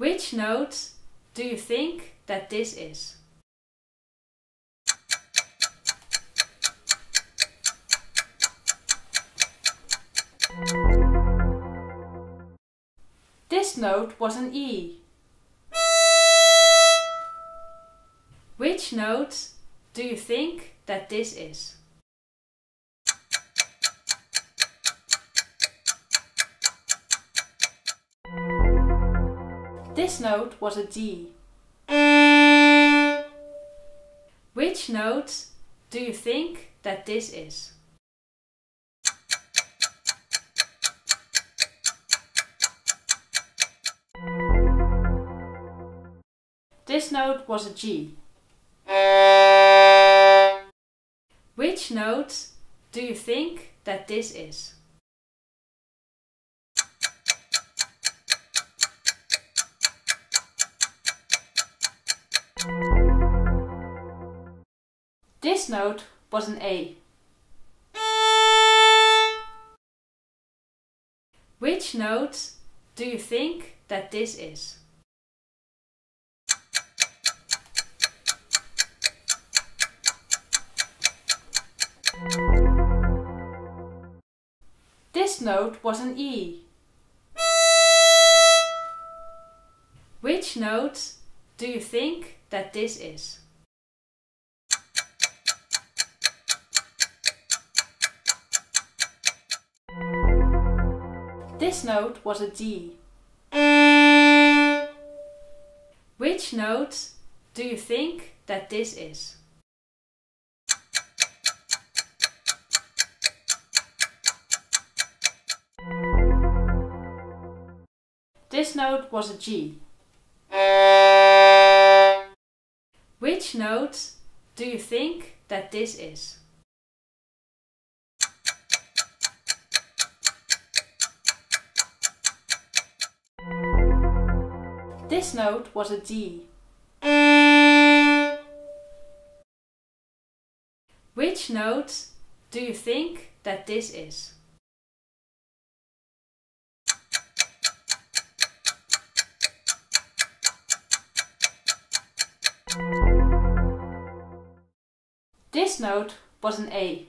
Which note do you think that this is? This note was an E. Which note do you think that this is? This note was a D. Which note do you think that this is? This note was a G. Which note do you think that this is? This note was an A. Which note do you think that this is? This note was an E. Which note do you think that this is? This note was a D. Which note do you think that this is? This note was a G. Which note do you think that this is? This note was a D. Which note do you think that this is? This note was an A.